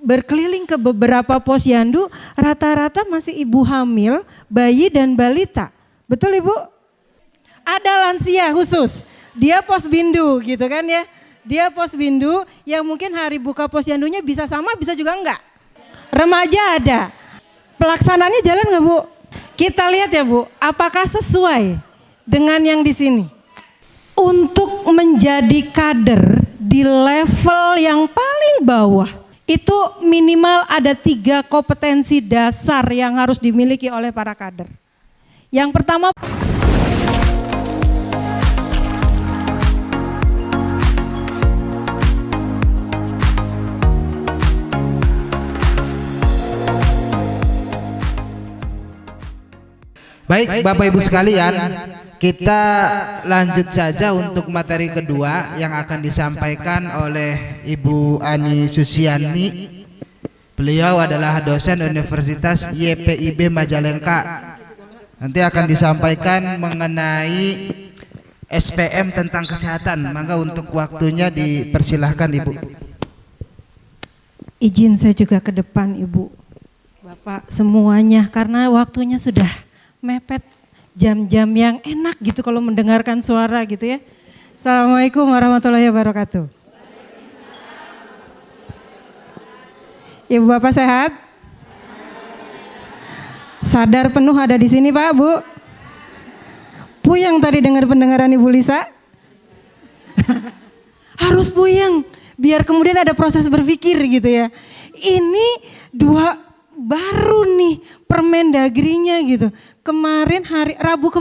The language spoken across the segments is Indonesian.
berkeliling ke beberapa posyandu, rata-rata masih ibu hamil, bayi dan balita. Betul Ibu? Ada lansia khusus, dia posbindu gitu kan ya. Dia posbindu yang mungkin hari buka posyandunya bisa sama bisa juga enggak. Remaja ada. Pelaksanaannya jalan nggak Bu? Kita lihat ya Bu, apakah sesuai dengan yang di sini? Untuk menjadi kader di level yang paling bawah, itu minimal ada 3 kompetensi dasar yang harus dimiliki oleh para kader. Yang pertama, baik Bapak Ibu sekalian, kita lanjut saja untuk materi kedua yang akan disampaikan oleh Ibu Ani Susiani. Beliau adalah dosen Universitas YPIB Majalengka. Nanti akan disampaikan mengenai SPM tentang kesehatan. Maka untuk waktunya dipersilahkan Ibu. izin saya juga ke depan Ibu, Bapak semuanya, karena waktunya sudah mepet, jam-jam yang enak gitu kalau mendengarkan suara gitu ya. Assalamualaikum warahmatullahi wabarakatuh. Ibu Bapak sehat? Sadar penuh ada di sini Pak, Bu? Puyeng tadi dengar pendengaran Ibu Lisa? Harus puyeng, biar kemudian ada proses berpikir gitu ya. Ini dua baru nih Permendagrinya gitu. Kemarin hari Rabu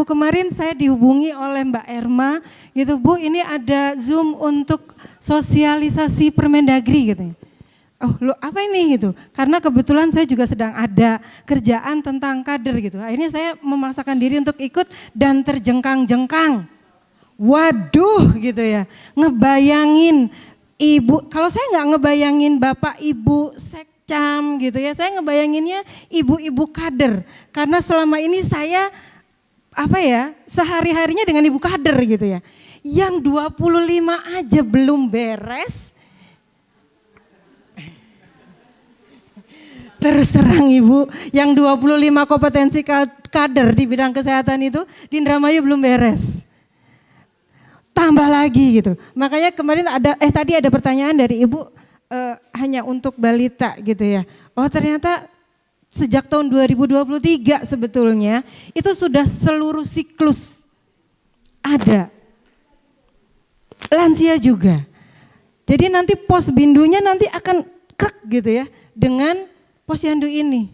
kemarin saya dihubungi oleh Mbak Erma gitu, Bu ini ada Zoom untuk sosialisasi Permendagri gitu. Oh lo apa ini gitu, karena kebetulan saya juga sedang ada kerjaan tentang kader gitu. Akhirnya saya memaksakan diri untuk ikut dan terjengkang-jengkang. Waduh gitu ya, ngebayangin ibu, kalau saya nggak ngebayangin bapak ibu sekcam gitu ya, saya ngebayanginnya ibu-ibu kader. Karena selama ini saya sehari-harinya dengan ibu kader gitu ya. Yang 25 aja belum beres. Terus terang Ibu, yang 25 kompetensi kader di bidang kesehatan itu di Indramayu belum beres. Tambah lagi gitu. Makanya kemarin tadi ada pertanyaan dari Ibu hanya untuk balita gitu ya. Oh ternyata sejak tahun 2023 sebetulnya itu sudah seluruh siklus ada. Lansia juga. Jadi nanti posbindunya nanti akan krek gitu ya dengan posyandu ini.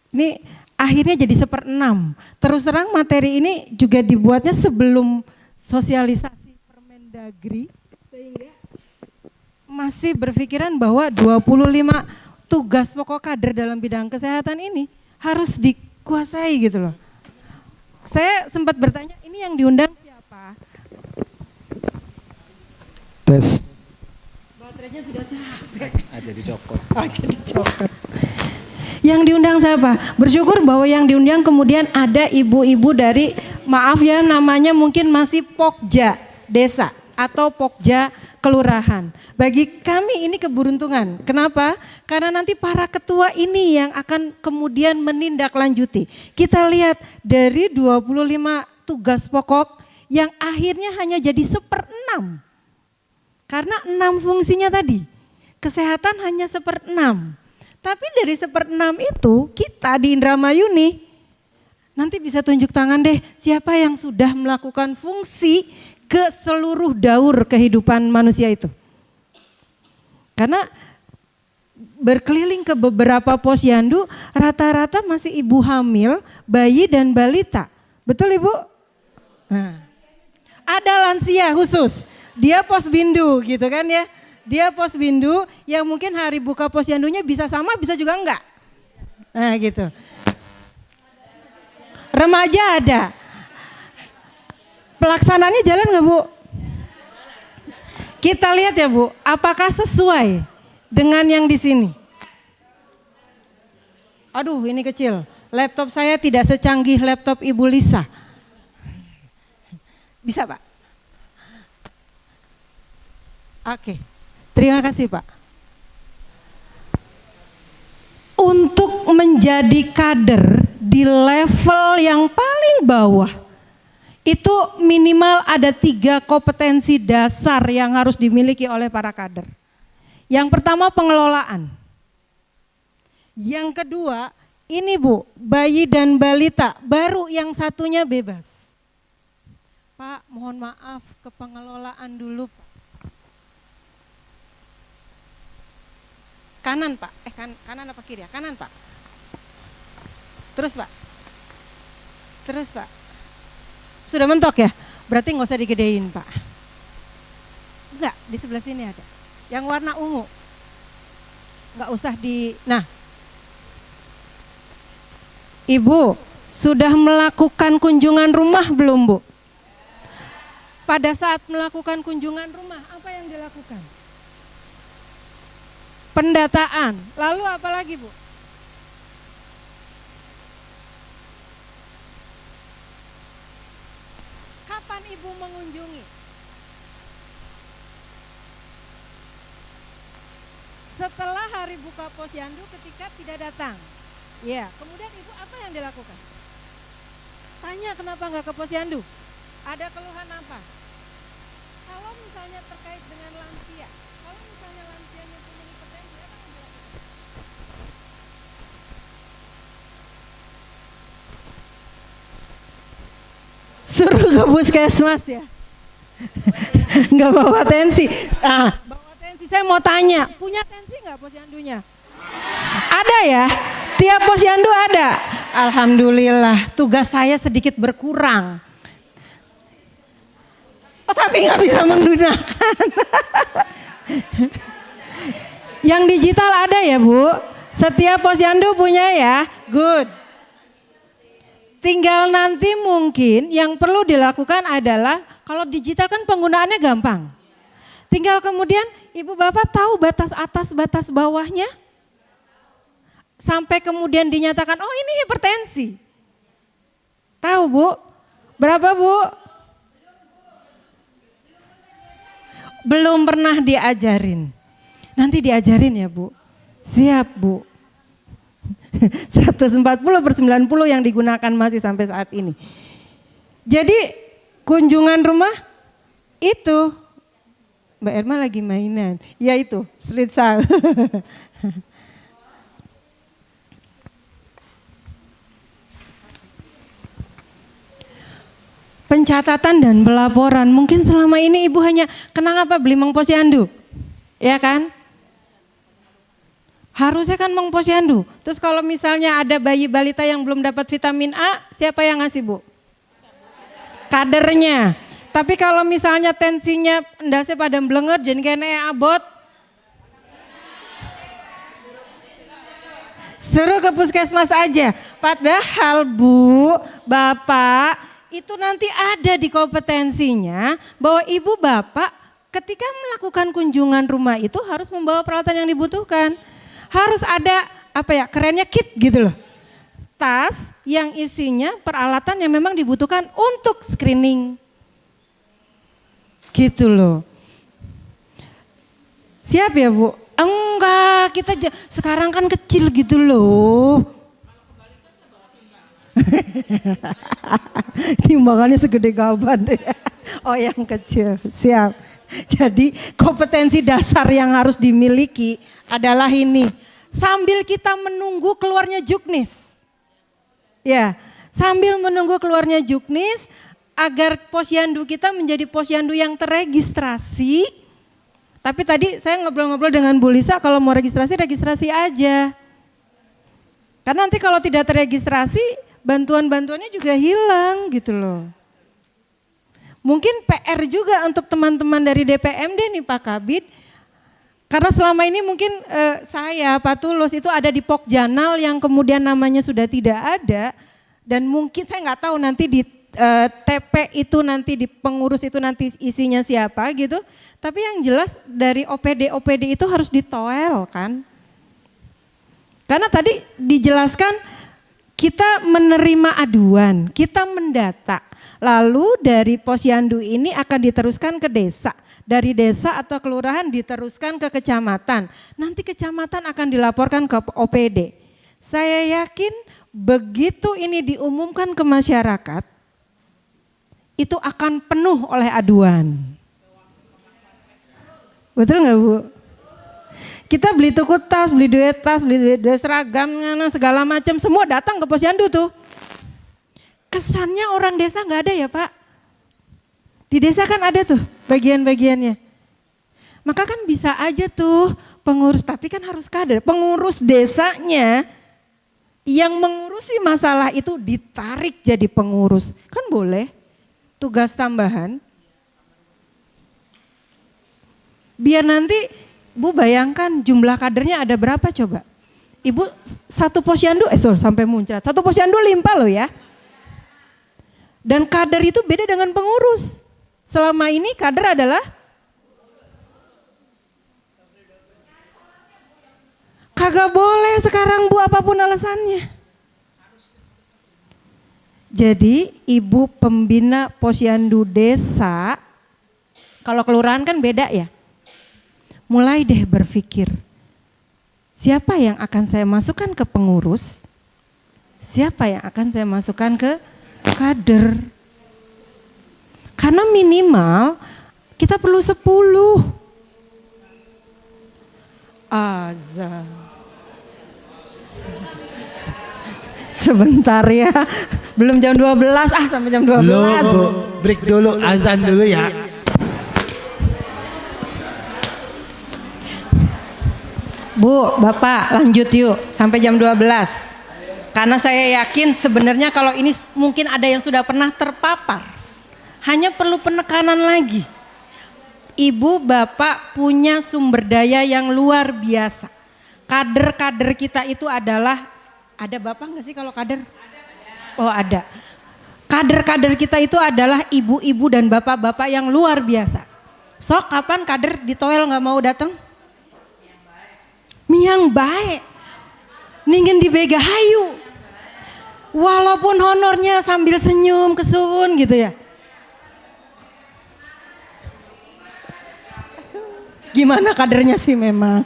Ini akhirnya jadi 1/6. Terus terang materi ini juga dibuatnya sebelum sosialisasi Permendagri, sehingga masih berpikiran bahwa 25 tugas pokok kader dalam bidang kesehatan ini harus dikuasai gitu loh. Saya sempat bertanya, ini yang diundang siapa? Tes. Baterainya sudah capek. Jadi cokot. Jadi cokot. Yang diundang siapa? Bersyukur bahwa yang diundang kemudian ada ibu-ibu dari, maaf ya namanya mungkin masih Pokja desa atau Pokja kelurahan. Bagi kami ini keberuntungan. Kenapa? Karena nanti para ketua ini yang akan kemudian menindaklanjuti. Kita lihat dari 25 tugas pokok yang akhirnya hanya jadi 1/6. Karena 6 fungsinya tadi. Kesehatan hanya 1/6. Tapi dari 1/6 itu kita di Indramayu nih nanti bisa tunjuk tangan deh siapa yang sudah melakukan fungsi ke seluruh daur kehidupan manusia itu. Karena berkeliling ke beberapa posyandu rata-rata masih ibu hamil, bayi dan balita. Betul Ibu? Nah, ada lansia khusus, dia posbindu gitu kan ya. Dia posbindu yang mungkin hari buka posyandunya bisa sama bisa juga enggak. Nah gitu. Remaja ada. Pelaksanaannya jalan nggak Bu? Kita lihat ya Bu, apakah sesuai dengan yang di sini? Aduh ini kecil, laptop saya tidak secanggih laptop Ibu Lisa. Bisa Pak? Oke. Terima kasih Pak. Untuk menjadi kader di level yang paling bawah, itu minimal ada 3 kompetensi dasar yang harus dimiliki oleh para kader. Yang pertama pengelolaan. Yang kedua, ini Bu, bayi dan balita, baru yang satunya bebas. Pak, mohon maaf ke pengelolaan dulu Pak. Kanan Pak, kanan apa kiri ya? Kanan Pak. Terus Pak. Terus Pak. Sudah mentok ya? Berarti nggak usah digedein Pak. Enggak, di sebelah sini ada. Yang warna ungu. Nggak usah nah. Ibu, sudah melakukan kunjungan rumah belum Bu? Pada saat melakukan kunjungan rumah, apa yang dilakukan? Pendataan, lalu apa lagi Bu? Kapan Ibu mengunjungi? Setelah hari buka posyandu ketika tidak datang. Ya, kemudian Ibu apa yang dilakukan? Tanya kenapa nggak ke posyandu? Ada keluhan apa? Kalau misalnya terkait dengan lansia, kalau misalnya lansianya punya hipertensi, apa yang dilakukan? Suruh ke puskesmas ya? Nggak bawa tensi. Bawa tensi, saya mau tanya, punya tensi nggak posyandunya? Ada ya? Tiap posyandu ada. Alhamdulillah, tugas saya sedikit berkurang. Oh, tapi nggak bisa menggunakan. Yang digital ada ya Bu? Setiap posyandu punya ya? Good. Tinggal nanti mungkin yang perlu dilakukan adalah kalau digital kan penggunaannya gampang. Tinggal kemudian Ibu Bapak tahu batas atas batas bawahnya? Sampai kemudian dinyatakan oh ini hipertensi. Tahu Bu? Berapa Bu? Belum pernah diajarin. Nanti diajarin ya Bu. Siap Bu. 140/90 yang digunakan masih sampai saat ini. Jadi kunjungan rumah itu Mbak Erma lagi mainan. Ya itu street sale. Pencatatan dan pelaporan. Mungkin selama ini Ibu hanya kenapa beli Mang Posyandu? Ya kan? Harusnya kan Mang Posyandu. Terus kalau misalnya ada bayi balita yang belum dapat vitamin A, siapa yang ngasih Bu? Kadernya. Tapi kalau misalnya tensinya endasnya pada mblenger, jadi kene abot, suruh ke puskesmas aja. Padahal Bu, Bapak, itu nanti ada di kompetensinya bahwa Ibu Bapak ketika melakukan kunjungan rumah itu harus membawa peralatan yang dibutuhkan. Harus ada apa ya, kerennya kit gitu loh. Tas yang isinya peralatan yang memang dibutuhkan untuk screening. Gitu loh. Siap ya Bu? Enggak, kita sekarang kan kecil gitu loh. Timbangannya segede gaban. Oh yang kecil, siap. Jadi kompetensi dasar yang harus dimiliki adalah ini. Sambil kita menunggu keluarnya juknis. Ya, sambil menunggu keluarnya juknis agar posyandu kita menjadi posyandu yang terregistrasi. Tapi tadi saya ngobrol-ngobrol dengan Bu Lisa, kalau mau registrasi, registrasi aja. Karena nanti kalau tidak terregistrasi, bantuan-bantuannya juga hilang gitu loh. Mungkin PR juga untuk teman-teman dari DPMD nih Pak Kabid. Karena selama ini mungkin saya, Pak Tulus itu ada di Pokjanal yang kemudian namanya sudah tidak ada. Dan mungkin saya nggak tahu nanti di TP itu nanti di pengurus itu nanti isinya siapa gitu. Tapi yang jelas dari OPD itu harus ditoel kan. Karena tadi dijelaskan kita menerima aduan, kita mendata. Lalu dari posyandu ini akan diteruskan ke desa. Dari desa atau kelurahan diteruskan ke kecamatan. Nanti kecamatan akan dilaporkan ke OPD. Saya yakin begitu ini diumumkan ke masyarakat, itu akan penuh oleh aduan. Betul nggak Bu? Kita beli tuku tas, beli duit tas, beli duit seragam, segala macam, semua datang ke posyandu tuh. Kesannya orang desa nggak ada ya Pak? Di desa kan ada tuh bagian-bagiannya. Maka kan bisa aja tuh pengurus, tapi kan harus kader. Pengurus desanya yang mengurusi masalah itu ditarik jadi pengurus. Kan boleh, tugas tambahan. Biar nanti Bu bayangkan jumlah kadernya ada berapa coba? Ibu satu posyandu, sampai muncrat. Satu posyandu limpah loh ya. Dan kader itu beda dengan pengurus. Selama ini kader adalah kagak boleh sekarang Bu, apapun alasannya. Jadi ibu pembina posyandu desa, kalau kelurahan kan beda ya. Mulai deh berpikir, siapa yang akan saya masukkan ke pengurus, siapa yang akan saya masukkan ke kader. Karena minimal kita perlu 10. Azan. Sebentar ya, belum jam 12, sampai jam 12. Break dulu, azan dulu ya. Bu, Bapak lanjut yuk sampai jam 12. Karena saya yakin sebenarnya kalau ini mungkin ada yang sudah pernah terpapar. Hanya perlu penekanan lagi. Ibu, Bapak punya sumber daya yang luar biasa. Kader-kader kita itu adalah, ada Bapak nggak sih kalau kader? Oh ada. Kader-kader kita itu adalah ibu-ibu dan bapak-bapak yang luar biasa. Sok kapan kader di toel nggak mau datang? Miang baik, ningin dibega hayu. Walaupun honornya sambil senyum kesun gitu ya. Gimana kadernya sih memang.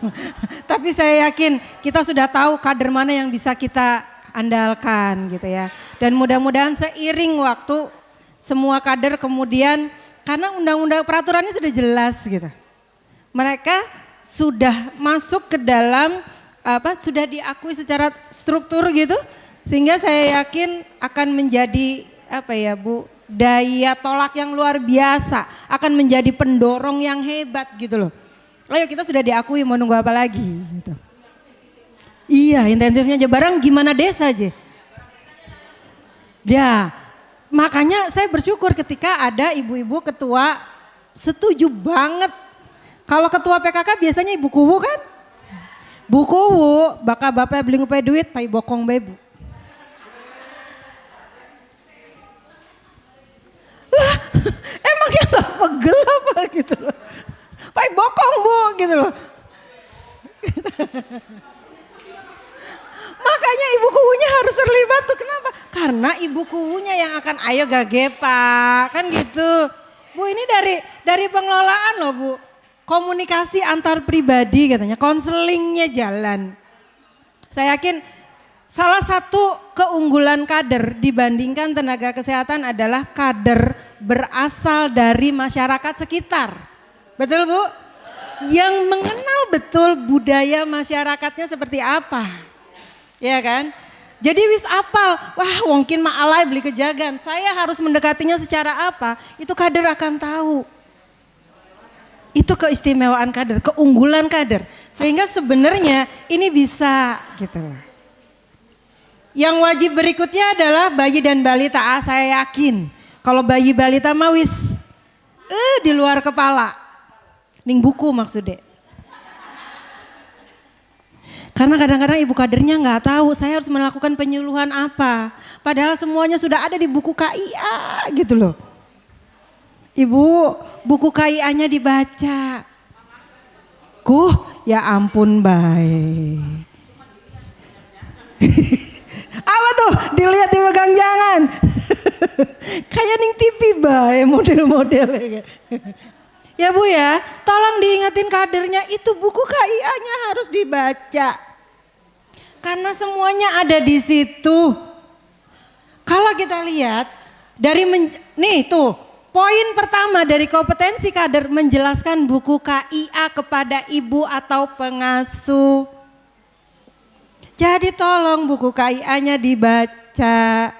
Tapi saya yakin kita sudah tahu kader mana yang bisa kita andalkan gitu ya. Dan mudah-mudahan seiring waktu semua kader kemudian, karena undang-undang peraturannya sudah jelas gitu. Mereka sudah masuk ke dalam sudah diakui secara struktur gitu, sehingga saya yakin akan menjadi Bu, daya tolak yang luar biasa, akan menjadi pendorong yang hebat gitu loh. Ayo kita sudah diakui, mau nunggu apa lagi gitu. Iya, intensifnya aja bareng, gimana desa aja. Ya, makanya saya bersyukur ketika ada ibu-ibu ketua setuju banget. Kalau ketua PKK biasanya ibu kuwu kan? Bu kuwu, bakal bapak beli ngupai duit, pai bokong bebu. Lah, emangnya gak pegel apa gitu loh. Pai bokong Bu gitu loh. Makanya ibu kuwunya harus terlibat tuh, kenapa? Karena ibu kuwunya yang akan ayo gagepa, kan gitu. Bu ini dari pengelolaan loh Bu. Komunikasi antar pribadi katanya, konselingnya jalan. Saya yakin salah satu keunggulan kader dibandingkan tenaga kesehatan adalah kader berasal dari masyarakat sekitar. Betul Bu? Yang mengenal betul budaya masyarakatnya seperti apa. Ya kan? Jadi wis apal, wah mungkin mah alay beli kejagan. Saya harus mendekatinya secara apa? Itu kader akan tahu. Itu keistimewaan kader, keunggulan kader. Sehingga sebenarnya ini bisa gitu loh. Yang wajib berikutnya adalah bayi dan balita. Saya yakin kalau bayi balita mah wis di luar kepala. Ning buku maksudnya. Karena kadang-kadang ibu kadernya nggak tahu saya harus melakukan penyuluhan apa. Padahal semuanya sudah ada di buku KIA gitu loh. Ibu, buku KIA-nya dibaca. Ya ampun baik. Apa tuh? Dilihat dipegang jangan. Kayak ning TV bae model-modelnya. Ya Bu ya, tolong diingetin kadernya, itu buku KIA-nya harus dibaca. Karena semuanya ada di situ. Kalau kita lihat dari nih tuh, poin pertama dari kompetensi kader menjelaskan buku KIA kepada ibu atau pengasuh. Jadi tolong buku KIA-nya dibaca.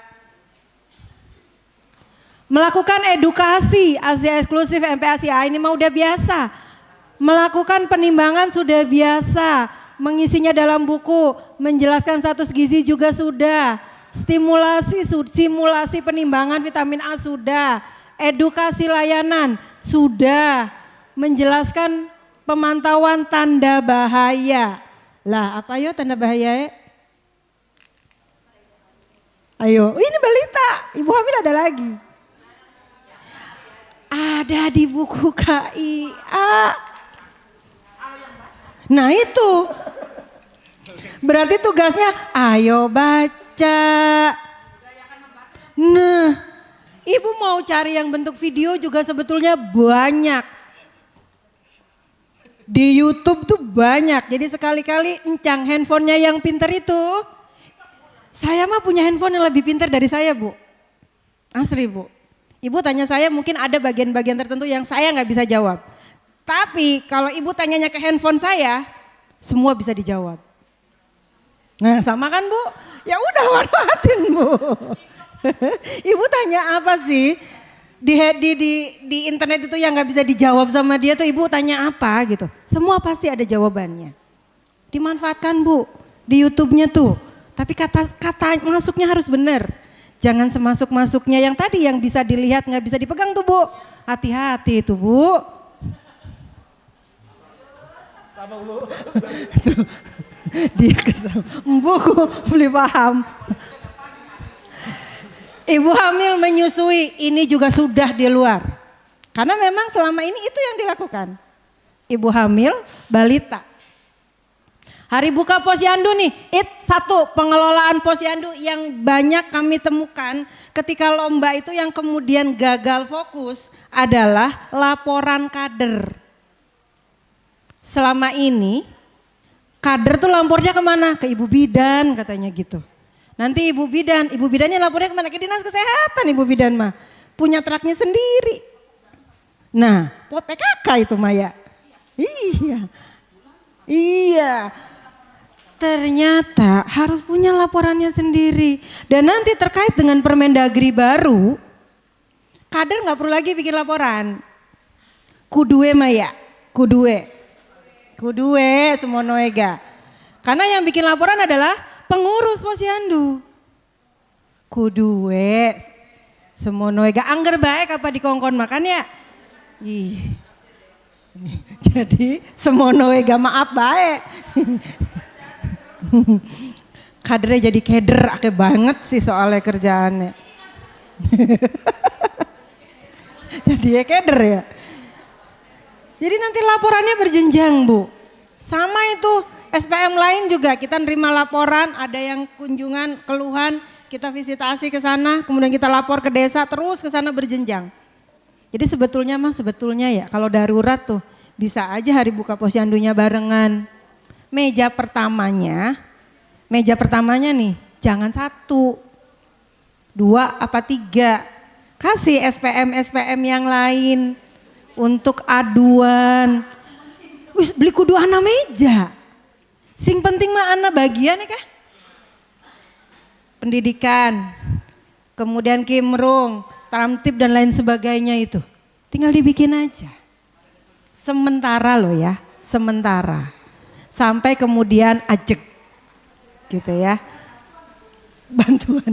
Melakukan edukasi Asia eksklusif MPASI ini mah udah biasa. Melakukan penimbangan sudah biasa. Mengisinya dalam buku, menjelaskan status gizi juga sudah. Simulasi penimbangan vitamin A sudah. Edukasi layanan sudah. Menjelaskan pemantauan tanda bahaya. Lah apa yo tanda bahaya? Ayo, ini balita, ibu hamil ada lagi. Ada di buku KIA. Nah itu. Berarti tugasnya ayo baca. Nah, ibu mau cari yang bentuk video juga sebetulnya banyak. Di YouTube tuh banyak. Jadi sekali-kali encang handphonenya yang pinter itu. Saya mah punya handphone yang lebih pinter dari saya Bu. Asli Bu. Ibu tanya saya mungkin ada bagian-bagian tertentu yang saya nggak bisa jawab. Tapi kalau ibu tanyanya ke handphone saya, semua bisa dijawab. Nah sama kan Bu? Ya udah manfaatin Bu. Ibu tanya apa sih? Di internet itu yang nggak bisa dijawab sama dia tuh ibu tanya apa gitu. Semua pasti ada jawabannya. Dimanfaatkan Bu di YouTube-nya tuh. Tapi kata masuknya harus benar. Jangan semasuk-masuknya yang tadi yang bisa dilihat nggak bisa dipegang tuh Bu. Hati-hati tuh Bu. Tuh, dia ketawa. Buku beli paham. Ibu hamil menyusui ini juga sudah di luar. Karena memang selama ini itu yang dilakukan. Ibu hamil balita. Hari buka posyandu nih, satu pengelolaan posyandu yang banyak kami temukan ketika lomba itu yang kemudian gagal fokus adalah laporan kader. Selama ini kader tuh lapornya kemana? Ke ibu bidan katanya gitu. Nanti ibu bidannya lapornya kemana? Ke dinas kesehatan ibu bidan mah. Punya truknya sendiri. Nah, PKK itu Maya. Iya. Ternyata harus punya laporannya sendiri. Dan nanti terkait dengan Permendagri baru, kader gak perlu lagi bikin laporan. Kuduwe Maya, kuduwe semono ega. Karena yang bikin laporan adalah pengurus posyandu. Kuduwe semono ega, angger baik apa dikongkon makan ya? Jadi semono ega maaf baik. Kadernya jadi keder ake banget sih soalnya kerjaannya. Jadi ya keder ya. Jadi nanti laporannya berjenjang Bu. Sama itu SPM lain juga kita nerima laporan, ada yang kunjungan, keluhan, kita visitasi ke sana, kemudian kita lapor ke desa, terus ke sana berjenjang. Jadi sebetulnya ya kalau darurat tuh bisa aja hari buka posyandunya barengan. Meja pertamanya nih jangan 1, 2 apa 3. Kasih SPM yang lain untuk aduan. Wis beli kudu ana meja. Sing penting mah ana bagian ya kah? Pendidikan, kemudian kimrung, tramtip dan lain sebagainya itu. Tinggal dibikin aja. Sementara loh ya, sementara. Sampai kemudian ajek gitu ya. Bantuan.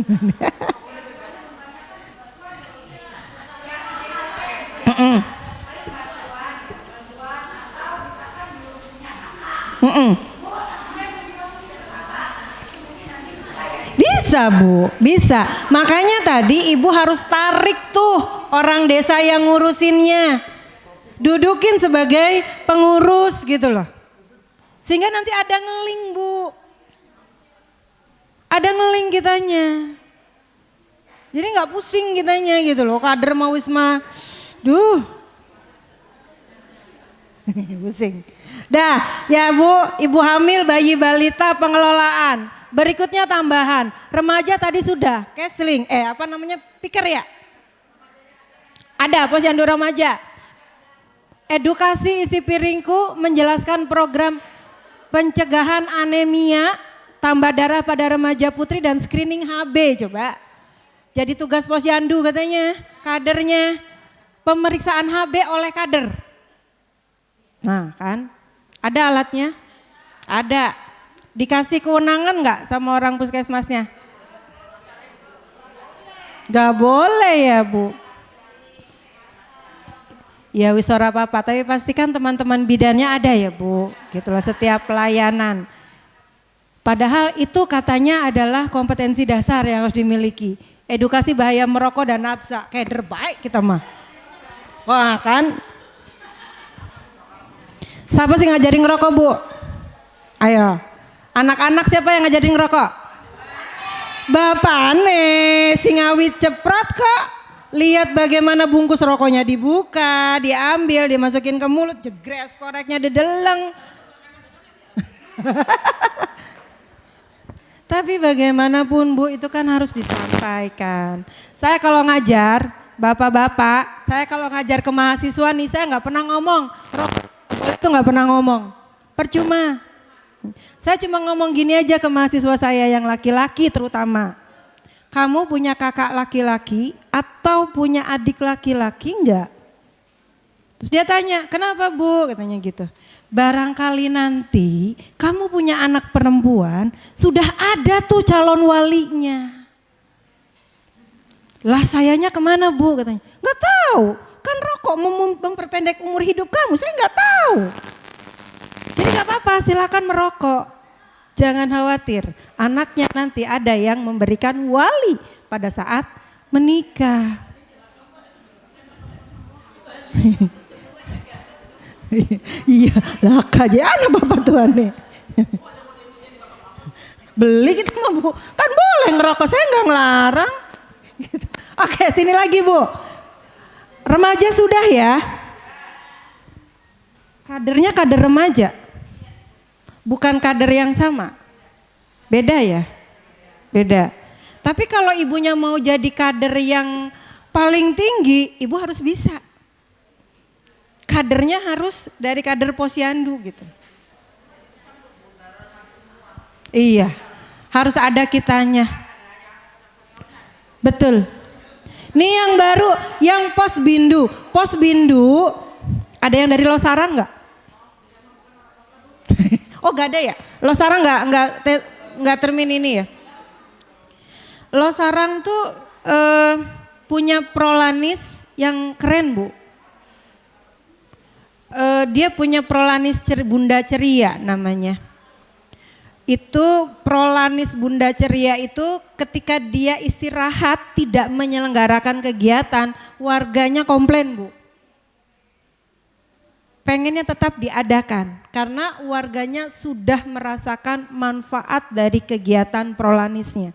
Bisa Bu, bisa. Makanya tadi ibu harus tarik tuh orang desa yang ngurusinnya. Dudukin sebagai pengurus gitu loh. Sehingga nanti ada ngeling Bu. Ada ngeling kitanya. Jadi nggak pusing kitanya gitu loh, kader mau wisma, duh, pusing. Dah, ya Bu, ibu hamil, bayi balita, pengelolaan. Berikutnya tambahan, remaja tadi sudah, counseling, pikir ya? Ada posyandu remaja. Edukasi isi piringku menjelaskan program pencegahan anemia, tambah darah pada remaja putri dan screening HB coba. Jadi tugas posyandu katanya, kadernya pemeriksaan HB oleh kader. Nah kan, ada alatnya? Ada. Dikasih kewenangan nggak sama orang puskesmasnya? Gak boleh ya Bu. Ya wis ora apa-apa, tapi pastikan teman-teman bidannya ada ya Bu. Gitu loh setiap pelayanan. Padahal itu katanya adalah kompetensi dasar yang harus dimiliki. Edukasi bahaya merokok dan nafsa, keder baik kita mah. Wah kan. Siapa sih ngajarin ngerokok Bu? Ayo. Anak-anak siapa yang ngajarin ngerokok? Bapak aneh, singawit ceprot kok. Lihat bagaimana bungkus rokoknya dibuka, diambil, dimasukin ke mulut, jegres koreknya dideleng. Tapi bagaimanapun Bu, itu kan harus disampaikan. Saya kalau ngajar, bapak-bapak, saya kalau ngajar ke mahasiswa nih, saya nggak pernah ngomong rokok itu nggak pernah ngomong, percuma. Saya cuma ngomong gini aja ke mahasiswa saya yang laki-laki terutama. Kamu punya kakak laki-laki atau punya adik laki-laki enggak? Terus dia tanya, kenapa Bu? Katanya gitu. Barangkali nanti kamu punya anak perempuan, sudah ada tuh calon walinya. Lah sayanya kemana Bu? Katanya, nggak tahu. Kan rokok memperpendek umur hidup kamu, saya nggak tahu. Jadi nggak apa-apa, silakan merokok. Jangan khawatir, anaknya nanti ada yang memberikan wali pada saat menikah. Iya, laka aja anak bapak tuan nih. Beli gitu mah Bu, kan boleh ngerokok, saya nggak ngelarang. Gitu. Oke, sini lagi Bu. Remaja sudah ya. Kadernya kader remaja. Bukan kader yang sama. Beda ya? Beda. Tapi kalau ibunya mau jadi kader yang paling tinggi, ibu harus bisa. Kadernya harus dari kader posyandu gitu. Iya, harus ada kitanya. Betul. Nih yang baru, yang posbindu. Posbindu, ada yang dari Losarang nggak? Oh gak ada ya? Losarang nggak termin ini ya? Losarang tuh punya prolanis yang keren Bu. Dia punya prolanis Bunda Ceria namanya. Itu prolanis Bunda Ceria itu ketika dia istirahat tidak menyelenggarakan kegiatan, warganya komplain Bu. Pengennya tetap diadakan karena warganya sudah merasakan manfaat dari kegiatan prolanisnya.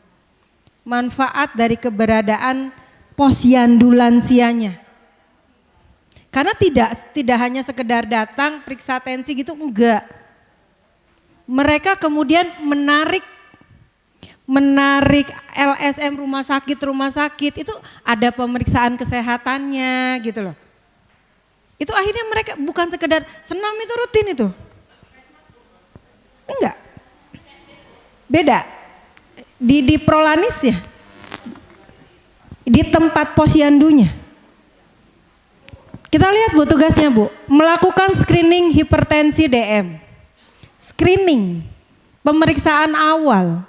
Manfaat dari keberadaan posyandu lansianya. Karena tidak hanya sekedar datang periksa tensi gitu, enggak. Mereka kemudian menarik LSM rumah sakit itu ada pemeriksaan kesehatannya gitu loh. Itu akhirnya mereka bukan sekedar senam, itu rutin itu. Enggak. Beda. Di prolanis ya. Di tempat posyandunya. Kita lihat Bu tugasnya Bu. Melakukan screening hipertensi DM. Screening. Pemeriksaan awal.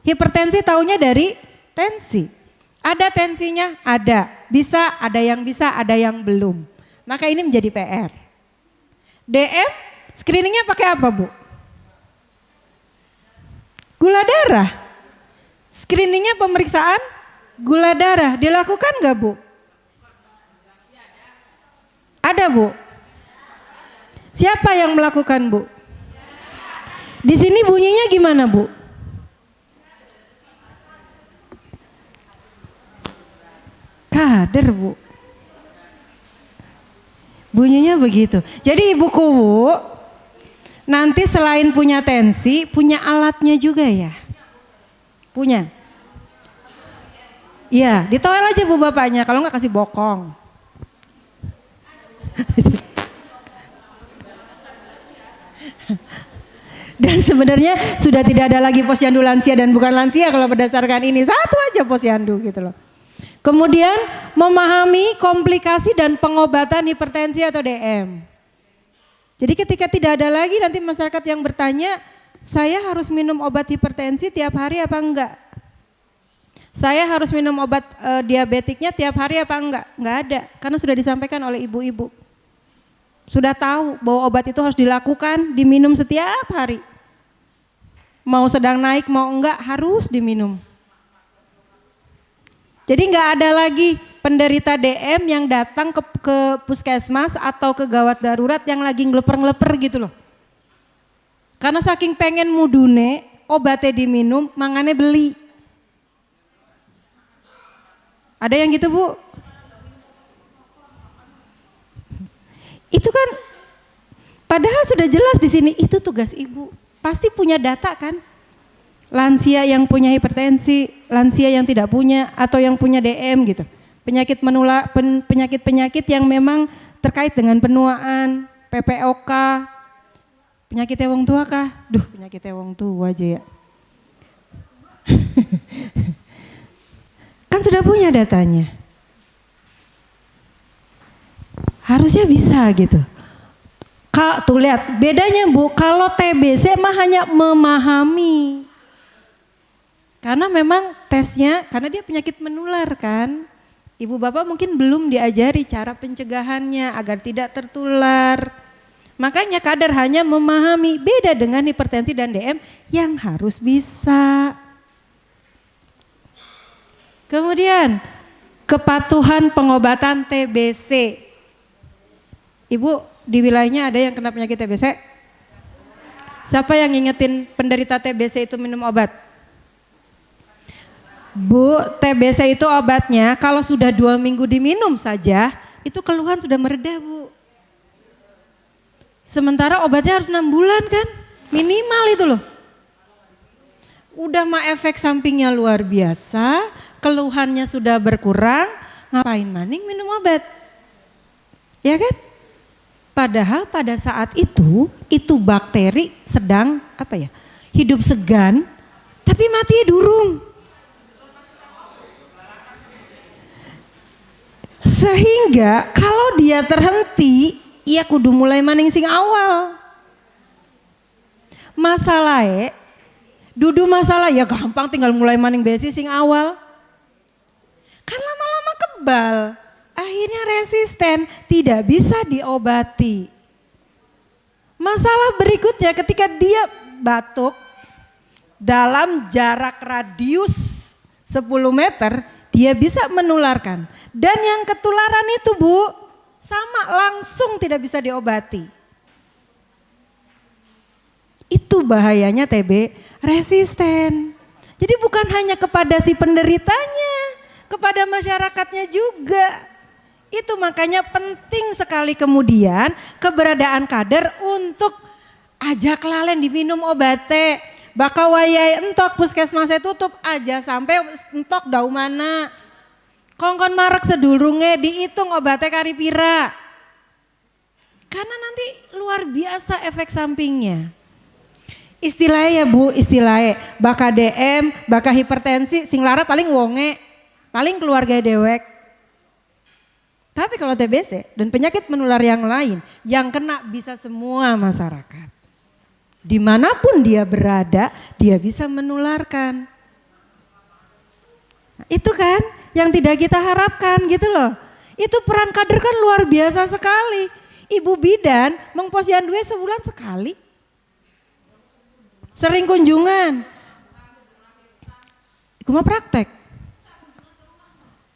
Hipertensi taunya dari tensi. Ada tensinya? Ada. Bisa, ada yang belum. Maka ini menjadi PR. DM, screeningnya pakai apa Bu? Gula darah. Screeningnya pemeriksaan gula darah. Dilakukan nggak Bu? Ada Bu? Siapa yang melakukan Bu? Di sini bunyinya gimana Bu? kader Bu. Bunyinya begitu. Jadi Ibu Kuwu nanti selain punya tensi, punya alatnya juga ya? Punya? Iya, ditoel aja Bu bapaknya, kalau nggak kasih bokong. Dan sebenarnya sudah tidak ada lagi posyandu lansia dan bukan lansia kalau berdasarkan ini, satu aja posyandu gitu loh. Kemudian memahami komplikasi dan pengobatan hipertensi atau DM. Jadi ketika tidak ada lagi nanti masyarakat yang bertanya, saya harus minum obat hipertensi tiap hari apa enggak? Saya harus minum obat diabetiknya tiap hari apa enggak? Enggak ada, karena sudah disampaikan oleh ibu-ibu. Sudah tahu bahwa obat itu harus dilakukan, diminum setiap hari. Mau sedang naik mau enggak harus diminum. Jadi enggak ada lagi penderita DM yang datang ke puskesmas atau ke gawat darurat yang lagi ngeleper-ngeleper gitu loh. Karena saking pengen mudune, obatnya diminum, mangane beli. Ada yang gitu Bu? Itu kan padahal sudah jelas di sini itu tugas ibu. Pasti punya data kan? Lansia yang punya hipertensi, lansia yang tidak punya atau yang punya DM gitu. Penyakit menular, penyakit-penyakit yang memang terkait dengan penuaan, PPOK, penyakit wong tua kah? Duh, penyakit wong tua aja ya. Kan sudah punya datanya. Harusnya bisa gitu. Tuh lihat bedanya Bu, kalau TBC mah hanya memahami. Karena memang tesnya, karena dia penyakit menular kan. Ibu bapak mungkin belum diajari cara pencegahannya agar tidak tertular. Makanya kader hanya memahami, beda dengan hipertensi dan DM yang harus bisa. Kemudian kepatuhan pengobatan TBC. Ibu di wilayahnya ada yang kena penyakit TBC? Siapa yang ngingetin penderita TBC itu minum obat? Bu, TBC itu obatnya kalau sudah 2 minggu diminum saja, itu keluhan sudah mereda Bu. Sementara obatnya harus 6 bulan kan, minimal itu loh. Udah mah efek sampingnya luar biasa, keluhannya sudah berkurang, ngapain maning minum obat? Ya kan? Padahal pada saat itu bakteri sedang hidup segan, tapi mati durung. Sehingga kalau dia terhenti, ia kudu mulai maning sing awal. Masalahnya, masalah ya gampang tinggal mulai maning besi sing awal. Kan lama-lama kebal. Akhirnya resisten, tidak bisa diobati. Masalah berikutnya ketika dia batuk dalam jarak radius 10 meter, dia bisa menularkan. Dan yang ketularan itu Bu, sama langsung tidak bisa diobati. Itu bahayanya TB resisten. Jadi bukan hanya kepada si penderitanya, kepada masyarakatnya juga. Itu makanya penting sekali kemudian keberadaan kader untuk ajak lalen diminum obatnya. Baka wayai entok puskesmasnya tutup aja sampai entok dau mana. Kongkon marak sedurunge dihitung obatnya karipira. Karena nanti luar biasa efek sampingnya. Istilahnya ya Bu, istilahnya baka DM, baka hipertensi, sing lara paling wonge, paling keluarga dewek. Tapi kalau TBC dan penyakit menular yang lain yang kena bisa semua masyarakat. Dimanapun dia berada, dia bisa menularkan. Nah, itu kan yang tidak kita harapkan gitu loh. Itu peran kader kan luar biasa sekali. Ibu bidan mengposyandunya sebulan sekali. Sering kunjungan. Iku mah praktek.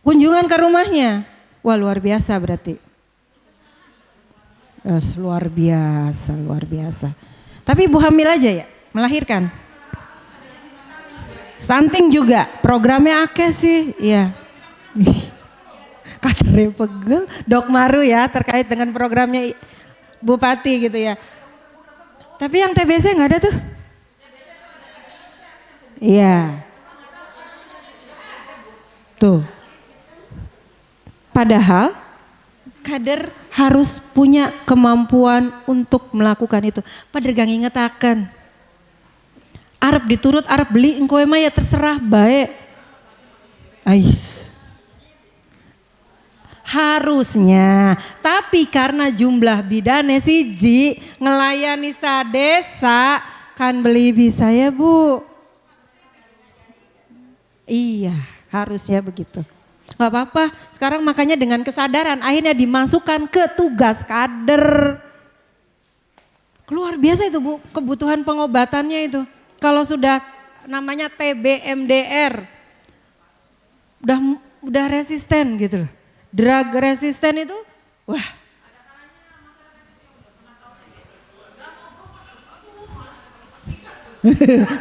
Kunjungan ke rumahnya. Wah luar biasa berarti. Luar biasa, luar biasa. Tapi ibu hamil aja ya, melahirkan. Stunting juga, programnya akeh sih, iya. kadernya pegel, Dok Maru ya terkait dengan programnya Bupati gitu ya. Tapi yang TBC nggak ada tuh? Iya. Tuh. Padahal kader harus punya kemampuan untuk melakukan itu. Padergang ingetaken. Arep diturut, arep beli engkoe mah ya terserah baik. Ais. Harusnya, tapi karena jumlah bidane siji ngelayani sadesa kan beli bisa ya Bu. Iya, harusnya begitu. Gak apa-apa, sekarang makanya dengan kesadaran akhirnya dimasukkan ke tugas kader. Luar biasa itu Bu, kebutuhan pengobatannya itu. Kalau sudah namanya TB MDR, udah resisten gitu loh. Drug resisten itu, wah.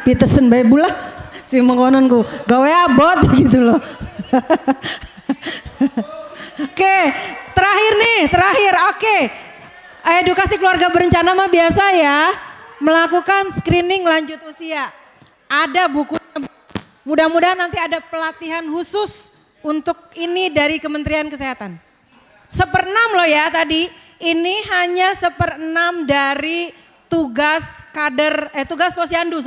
Pitesen bae bulah si mengkononku, gawe abot gitu loh. Oke, terakhir, oke. Edukasi keluarga berencana mah biasa ya, melakukan screening lanjut usia. Ada bukunya, mudah-mudahan nanti ada pelatihan khusus untuk ini dari Kementerian Kesehatan. 1/6 loh ya tadi, ini hanya 1/6 dari tugas posyandu.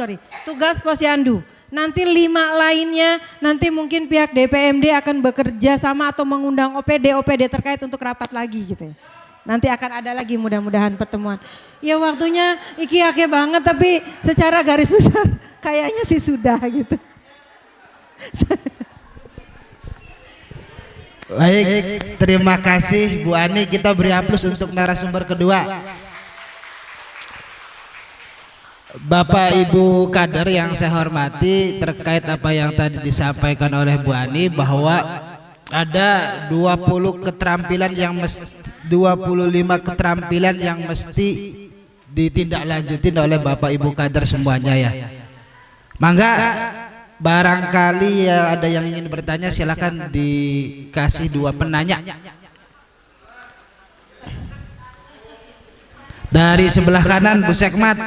Nanti 5 lainnya, nanti mungkin pihak DPMD akan bekerja sama atau mengundang OPD terkait untuk rapat lagi gitu ya. Nanti akan ada lagi mudah-mudahan pertemuan. Ya waktunya iki ake banget tapi secara garis besar kayaknya sih sudah gitu. Baik, terima kasih Bu Ani. Kita beri aplaus untuk narasumber kedua. Bapak Ibu kader yang saya hormati, terkait apa yang tadi disampaikan oleh Bu Ani bahwa ada 25 keterampilan yang mesti ditindaklanjutin oleh Bapak Ibu kader semuanya ya. Mangga barangkali ya ada yang ingin bertanya silakan dikasih 2 penanya. Dari sebelah kanan Bu Sekmat.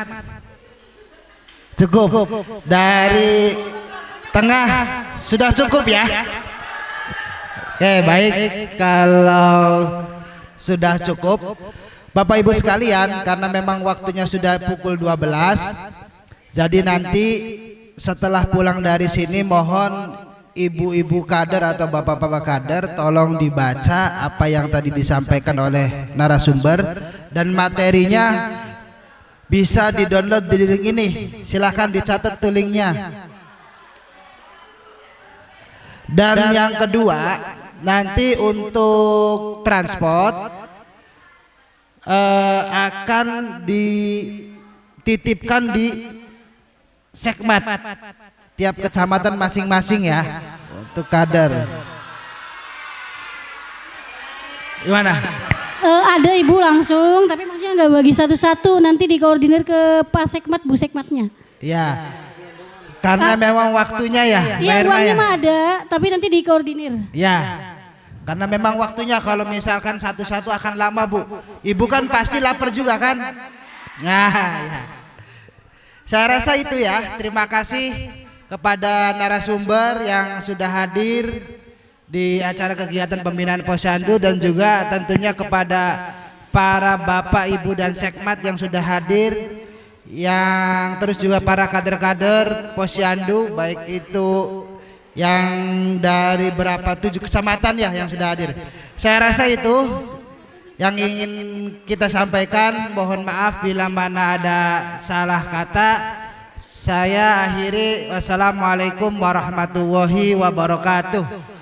Cukup. Dari tengah sudah cukup ya. Oke, baik, kalau sudah cukup Bapak Ibu sekalian, karena memang waktunya sudah pukul 12, jadi nanti setelah pulang dari sini mohon ibu-ibu kader atau bapak-bapak kader tolong dibaca apa yang tadi disampaikan oleh narasumber, dan materinya bisa di-download di link ini. Silahkan dicatat tuh linknya. Dan yang kedua, nanti untuk transport akan dititipkan di sekmat tiap kecamatan masing-masing ya untuk kader. Gimana? Ada Ibu langsung, tapi maksudnya nggak bagi satu-satu, nanti dikoordinir ke Pak Sekmat, Bu Sekmatnya. Ya, karena memang waktunya ya. Iya, uangnya mah ada, tapi nanti dikoordinir. Ya, karena memang waktunya, kalau misalkan satu-satu akan lama Bu. Ibu kan pasti lapar juga kan? Nah, ya. Saya rasa itu ya. Terima kasih kepada narasumber yang sudah hadir di acara kegiatan pembinaan posyandu, dan juga tentunya kepada para bapak ibu dan sekmat yang sudah hadir, yang terus juga para kader-kader posyandu baik itu yang dari berapa 7 kecamatan ya yang sudah hadir. Saya rasa itu yang ingin kita sampaikan. Mohon maaf bila mana ada salah kata. Saya akhiri, wassalamualaikum warahmatullahi wabarakatuh.